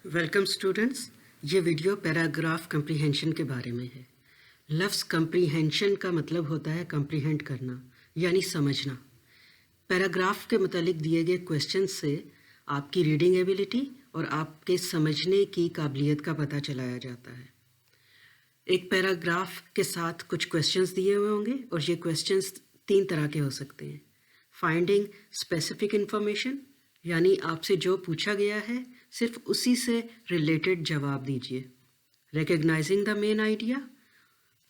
Welcome students, یہ video paragraph comprehension کے بارے میں ہے۔ لفظ کمپریہنشن کا مطلب ہوتا ہے کمپریہنڈ کرنا یعنی سمجھنا۔ پیراگراف کے متعلق دیے گئے کویشچن سے آپ کی ریڈنگ ایبیلٹی اور آپ کے سمجھنے کی قابلیت کا پتہ چلایا جاتا ہے۔ ایک پیراگراف کے ساتھ کچھ کویشچنز دیے ہوئے ہوں گے اور یہ کویشچنز 3 طرح کے ہو سکتے ہیں۔ فائنڈنگ اسپیسیفک انفارمیشن یعنی آپ سے جو پوچھا گیا ہے صرف اسی سے ریلیٹڈ جواب دیجیے۔ ریکگنائزنگ دا مین آئیڈیا،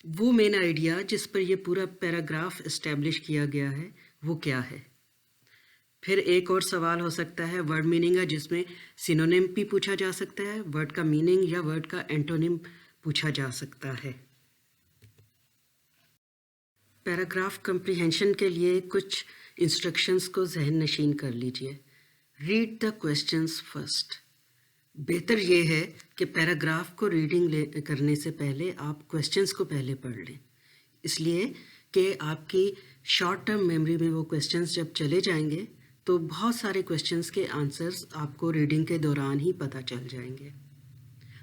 وہ مین آئیڈیا جس پر یہ پورا پیراگراف اسٹیبلش کیا گیا ہے وہ کیا ہے۔ پھر ایک اور سوال ہو سکتا ہے ورڈ میننگ کا، جس میں سینونیم بھی پوچھا جا سکتا ہے، ورڈ کا میننگ یا ورڈ کا اینٹونیم پوچھا جا سکتا ہے۔ پیراگراف کمپریہنشن کے لیے کچھ انسٹرکشنز کو ذہن نشین کر لیجئے۔ Read the questions first. بہتر یہ ہے کہ پیراگراف کو ریڈنگ کرنے سے پہلے آپ کویشچنز کو پہلے پڑھ لیں، اس لیے کہ آپ کی شارٹ ٹرم میموری میں وہ کویشچنز جب چلے جائیں گے تو بہت سارے کویشچنز کے آنسرز آپ کو ریڈنگ کے دوران ہی پتہ چل جائیں گے۔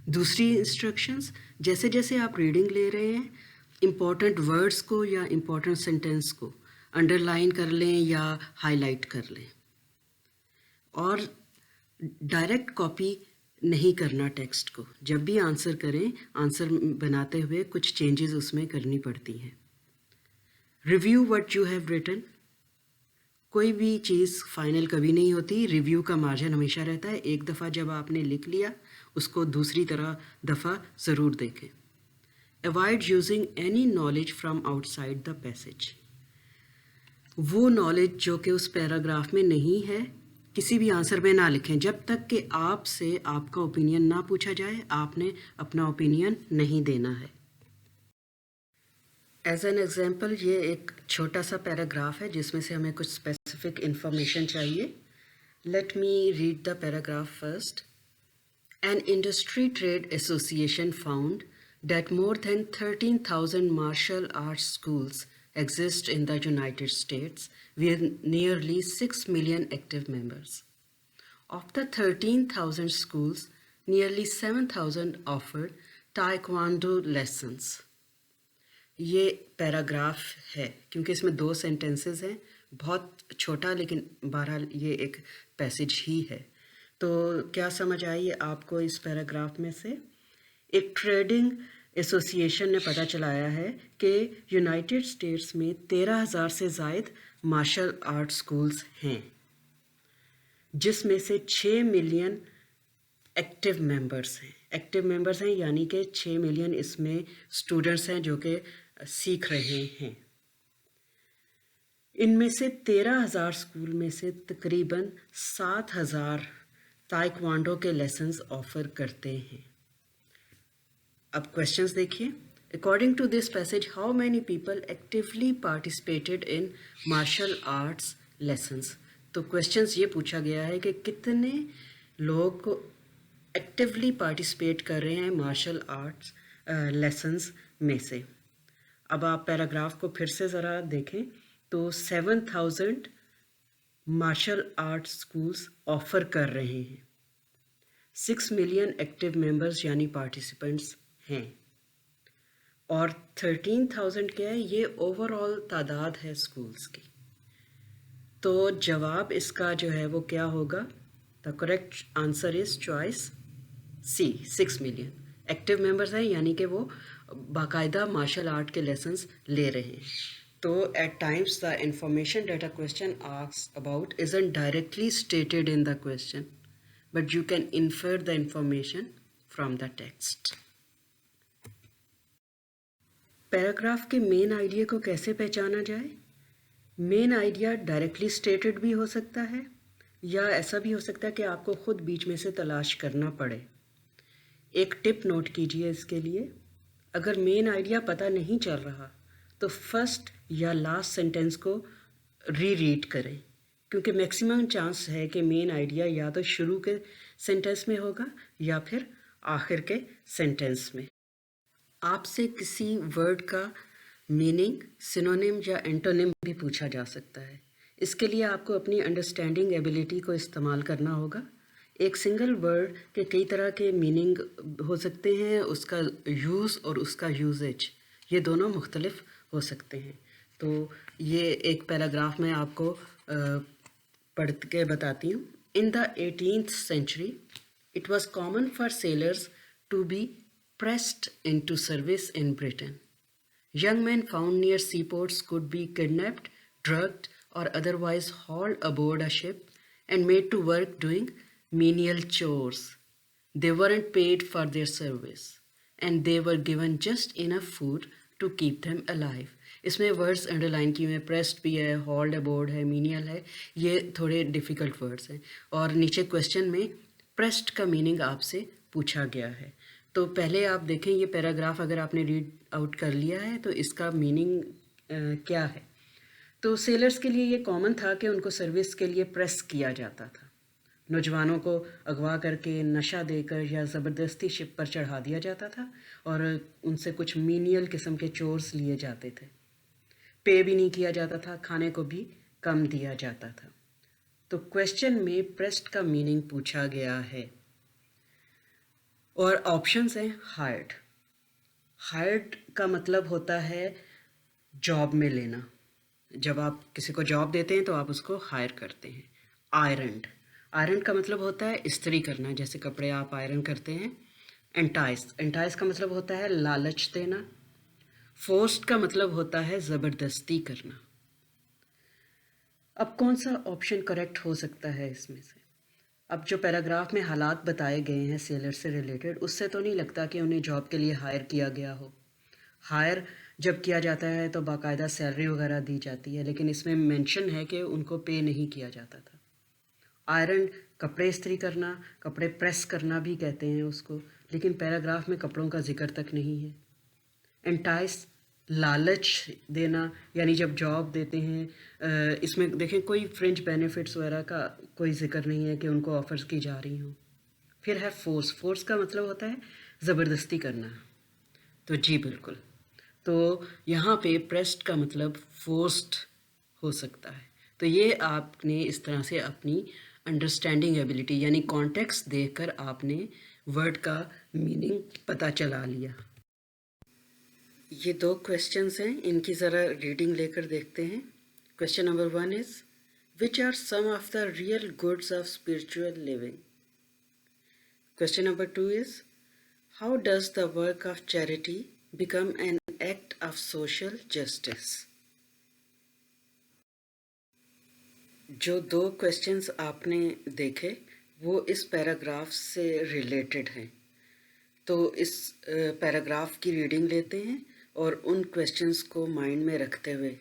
دوسری انسٹرکشنز، جیسے جیسے آپ ریڈنگ لے رہے ہیں امپورٹنٹ ورڈز کو یا امپورٹنٹ سینٹینس کو انڈر لائن کر لیں یا ہائی لائٹ کر لیں، اور ڈائریکٹ کاپی نہیں کرنا ٹیکسٹ کو۔ جب بھی آنسر کریں، آنسر بناتے ہوئے کچھ چینجز اس میں کرنی پڑتی ہیں۔ Review what you have written. کوئی بھی چیز فائنل کبھی نہیں ہوتی، ریویو کا مارجن ہمیشہ رہتا ہے۔ ایک دفعہ جب آپ نے لکھ لیا اس کو دوسری دفعہ ضرور دیکھیں۔ Avoid using any knowledge from out side the passage. وہ نالج جو کہ اس پیراگراف میں نہیں ہے کسی بھی آنسر میں نہ لکھیں۔ جب تک کہ آپ سے آپ کا اوپینین نہ پوچھا جائے آپ نے اپنا اوپینین نہیں دینا ہے۔ ایز این ایگزامپل، یہ ایک چھوٹا سا پیراگراف ہے جس میں سے ہمیں کچھ اسپیسیفک انفارمیشن چاہیے۔ Let me read the paragraph first. An industry trade association found that more than 13,000 martial arts schools exist in the United States with nearly 6 million active members. Of the 13,000 schools, nearly 7,000 offered taekwondo lessons. یہ paragraph ہے کیونکہ اس میں 2 sentences ہیں، بہت چھوٹا لیکن بہرحال یہ ایک پیسج ہی ہے۔ تو کیا سمجھ آئی آپ کو اس پیراگراف میں سے؟ ایک ٹریڈنگ ایسوسیشن نے پتہ چلایا ہے کہ یونائٹڈ اسٹیٹس میں 13,000 سے زائد مارشل آرٹ سکولز ہیں، جس میں سے 6 ملین ایکٹیو ممبرس ہیں۔ ایکٹیو ممبرس ہیں یعنی کہ 6 ملین اس میں اسٹوڈنٹس ہیں جو کہ سیکھ رہے ہیں۔ ان میں سے 13,000 سکول میں سے تقریباً 7,000 تائیکوانڈو کے لیسنز آفر کرتے ہیں۔ اب کویشچنز دیکھیے۔ According to this passage how many people actually participated in martial arts lessons. تو کویشچنز یہ پوچھا گیا ہے کہ کتنے لوگ ایکٹیولی پارٹیسپیٹ کر رہے ہیں مارشل آرٹس لیسنز میں سے۔ اب آپ پیراگراف کو پھر سے ذرا دیکھیں تو 7,000 مارشل آرٹ سکولز آفر کر رہے ہیں، 6 ملین ایکٹیو ممبرز یعنی پارٹیسپینٹس ہیں، اور 13,000 کیا ہے؟ یہ اوور آل تعداد ہے سکولز کی۔ تو جواب اس کا جو ہے وہ کیا ہوگا؟ The correct answer is choice C, 6 million active members ہیں یعنی کہ وہ باقاعدہ مارشل آرٹ کے لیسنز لے رہے ہیں۔ تو at times the information that a question asks about isn't directly stated in the question, but you can infer the information from the text. Paragraph کے مین آئیڈیا کو کیسے پہچانا جائے؟ مین آئیڈیا ڈائریکٹلی اسٹیٹڈ بھی ہو سکتا ہے یا ایسا بھی ہو سکتا ہے کہ آپ کو خود بیچ میں سے تلاش کرنا پڑے۔ ایک ٹپ نوٹ کیجئے اس کے لیے، اگر مین آئیڈیا پتہ نہیں چل رہا تو فرسٹ یا لاسٹ سینٹینس کو ری ریڈ کریں، کیونکہ میکسیمم چانس ہے کہ مین آئیڈیا یا تو شروع کے سینٹینس میں ہوگا یا پھر آخر کے سینٹینس میں۔ آپ سے کسی ورڈ کا میننگ، سینونیم یا اینٹونیم بھی پوچھا جا سکتا ہے۔ اس کے لیے آپ کو اپنی انڈرسٹینڈنگ ایبیلٹی کو استعمال کرنا ہوگا۔ ایک سنگل ورڈ کے کئی طرح کے میننگ ہو سکتے ہیں، اس کا یوز اور اس کا یوزیج یہ دونوں مختلف ہو سکتے ہیں. تو یہ ایک پیراگراف میں آپ کو پڑھ کے بتاتی ہوں. ان دا 18th century it was common for sailors to be pressed into service in Britain. Young men found near seaports could be kidnapped, drugged, or otherwise hauled aboard a ship and made to work doing menial chores. They weren't paid for their service, and they were given just enough food to keep them alive. اس میں words under line کی ہوئے ہیں، pressed بھی ہے، hold abode ہے، مینیل ہے، یہ تھوڑے ڈیفیکلٹ ورڈس ہیں. اور نیچے کویشچن میں پریسڈ کا میننگ آپ سے پوچھا گیا ہے. تو پہلے آپ دیکھیں یہ پیراگراف اگر آپ نے ریڈ آؤٹ کر لیا ہے تو اس کا میننگ کیا ہے. تو سیلرز کے لیے یہ کامن تھا کہ ان کو سروس کے لیے پریس کیا جاتا تھا. نوجوانوں کو اغوا کر کے نشہ دے کر یا زبردستی شپ پر چڑھا دیا جاتا تھا اور ان سے کچھ مینیل قسم کے چورس لیے جاتے تھے. پے بھی نہیں کیا جاتا تھا، کھانے کو بھی کم دیا جاتا تھا. تو کویشچن میں پریسڈ کا میننگ پوچھا گیا ہے اور آپشنس ہیں ہائرڈ. ہائرڈ کا مطلب ہوتا ہے جاب میں لینا. جب آپ کسی کو جاب دیتے ہیں تو آپ اس کو ہائر کرتے ہیں. آئرنڈ، آئرن کا مطلب ہوتا ہے استری کرنا، جیسے کپڑے آپ آئرن کرتے ہیں. انٹائس، انٹائس کا مطلب ہوتا ہے لالچ دینا. فورسڈ کا مطلب ہوتا ہے زبردستی کرنا. اب کون سا آپشن کریکٹ ہو سکتا ہے اس میں سے؟ اب جو پیراگراف میں حالات بتائے گئے ہیں سیلر سے ریلیٹڈ، اس سے تو نہیں لگتا کہ انہیں جاب کے لیے ہائر کیا گیا ہو. ہائر جب کیا جاتا ہے تو باقاعدہ سیلری وغیرہ دی جاتی ہے، لیکن اس میں مینشن ہے کہ ان کو پے نہیں کیا جاتا تھا. آئرن کپڑے استری کرنا، کپڑے پریس کرنا بھی کہتے ہیں اس کو، لیکن پیراگراف میں کپڑوں کا ذکر تک نہیں ہے. انٹائس لالچ دینا، یعنی جب جاب دیتے ہیں اس میں دیکھیں کوئی فرنج بینیفٹس وغیرہ کا کوئی ذکر نہیں ہے کہ ان کو آفرز کی جا رہی ہوں. پھر ہے فورس، فورس کا مطلب ہوتا ہے زبردستی کرنا. تو جی بالکل، تو یہاں پہ پریسڈ کا مطلب فورسڈ ہو سکتا ہے. تو یہ آپ نے اس طرح سے اپنی انڈرسٹینڈنگ ایبلٹی یعنی کانٹیکسٹ دیکھ کر آپ نے ورڈ کا میننگ پتہ چلا لیا. یہ دو کویشچنس ہیں، ان کی ذرا ریڈنگ لے کر دیکھتے ہیں. Question number 1 is which are some of the real goods of spiritual living. Question number 2 is how does the work of charity become an act of social justice. جو دو کویشچنس آپ نے دیکھے وہ اس پیراگراف سے ریلیٹڈ ہیں. تو اس paragraph کی ریڈنگ لیتے ہیں اور ان کویشچنس کو مائنڈ میں رکھتے ہوئے.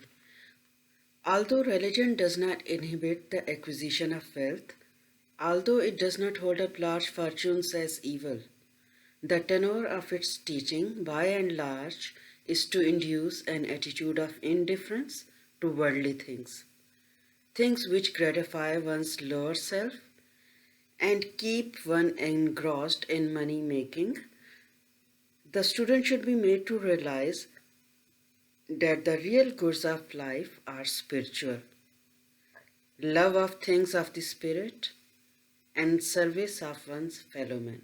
Although religion does not inhibit the acquisition of wealth, although it does not hold up large fortunes as evil, the tenor of its teaching by and large is to induce an attitude of indifference to worldly things, things which gratify one's lower self and keep one engrossed in money making. The student should be made to realize that the real goods of life are spiritual, love of things of the spirit, and service of one's fellow man.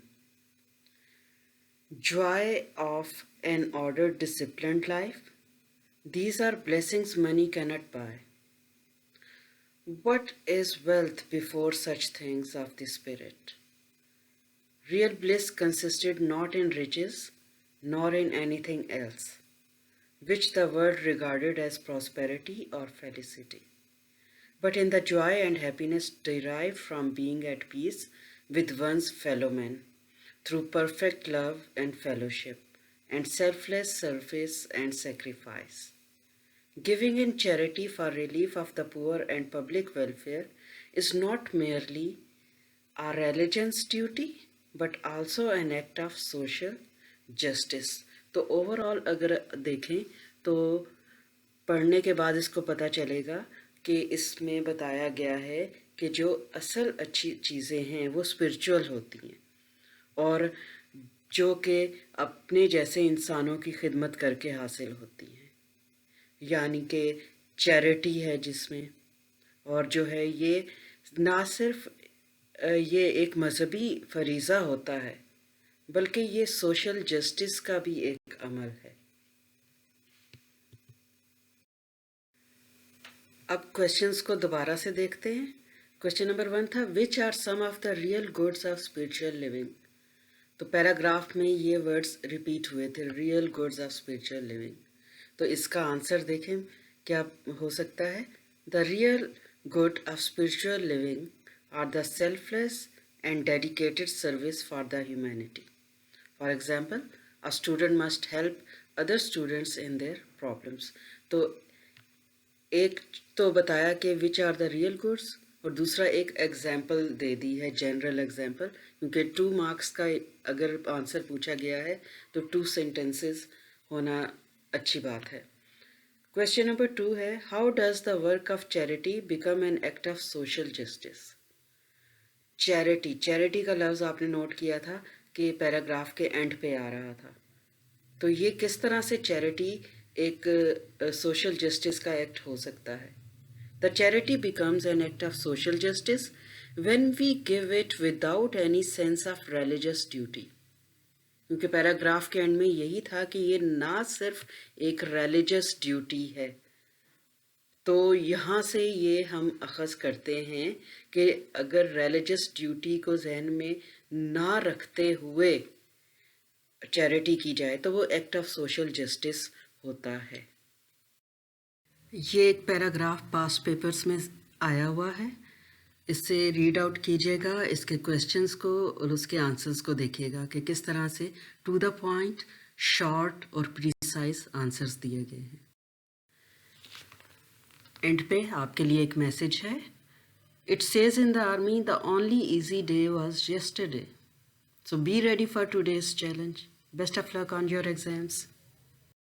Joy of an ordered, disciplined life. These are blessings money cannot buy. What is wealth before such things of the spirit? Real bliss consisted not in riches, nor in anything else, which the world regarded as prosperity or felicity, but in the joy and happiness derived from being at peace with one's fellow men through perfect love and fellowship and selfless service and sacrifice. Giving in charity for relief of the poor and public welfare is not merely our religion's duty, but also an act of social justice. تو over all اگر دیکھیں تو پڑھنے کے بعد اس کو پتہ چلے گا کہ اس میں بتایا گیا ہے کہ جو اصل اچھی چیزیں ہیں وہ اسپرچول ہوتی ہیں اور جو کہ اپنے جیسے انسانوں کی خدمت کر کے حاصل ہوتی ہیں. یعنی کہ چیریٹی ہے جس میں، اور جو ہے یہ نہ صرف یہ ایک مذہبی فریضہ ہوتا ہے بلکہ یہ سوشل جسٹس کا بھی ایک عمل ہے. اب کوشچنس کو دوبارہ سے دیکھتے ہیں. کوشچن نمبر 1 تھا which are some of the real goods of spiritual living. تو پیراگراف میں یہ ورڈز ریپیٹ ہوئے تھے real goods of spiritual living. تو اس کا آنسر دیکھیں کیا ہو سکتا ہے. The real good of spiritual living are the selfless and dedicated service for the humanity. For example a student must help other students in their problems. تو ایک تو بتایا کہ which are the real goods اور دوسرا ایک example دے دی ہے general example کیونکہ 2 مارکس کا اگر آنسر پوچھا گیا ہے تو 2 سینٹنسز ہونا اچھی بات ہے. کویشچن نمبر 2 ہے how does the work of charity become an act of social justice. Charity کا لفظ آپ نے نوٹ کیا تھا کہ پیراگراف کے اینڈ پہ آ رہا تھا. تو یہ کس طرح سے چیریٹی ایک سوشل جسٹس کا ایکٹ ہو سکتا ہے. The charity becomes an act of social justice when we give it without any sense of religious duty. کیونکہ پیراگراف کے اینڈ میں یہی تھا کہ یہ نہ صرف ایک ریلیجس ڈیوٹی ہے. تو یہاں سے یہ ہم اخذ کرتے ہیں کہ اگر ریلیجس ڈیوٹی کو ذہن میں نہ رکھتے ہوئے چیریٹی کی جائے تو وہ ایکٹ آف سوشل جسٹس ہوتا ہے. یہ ایک پیراگراف پاس پیپرز میں آیا ہوا ہے. اس سے ریڈ آؤٹ کیجیے گا اس کے کویشچنس کو اور اس کے آنسرز کو دیکھیے گا کہ کس طرح سے ٹو دا پوائنٹ شارٹ اور پریسائز آنسرز دیے گئے ہیں. اینڈ پہ آپ کے لیے ایک میسج ہے. It says in the army, the only easy day was yesterday. So be ready for today's challenge. Best of luck on your exams.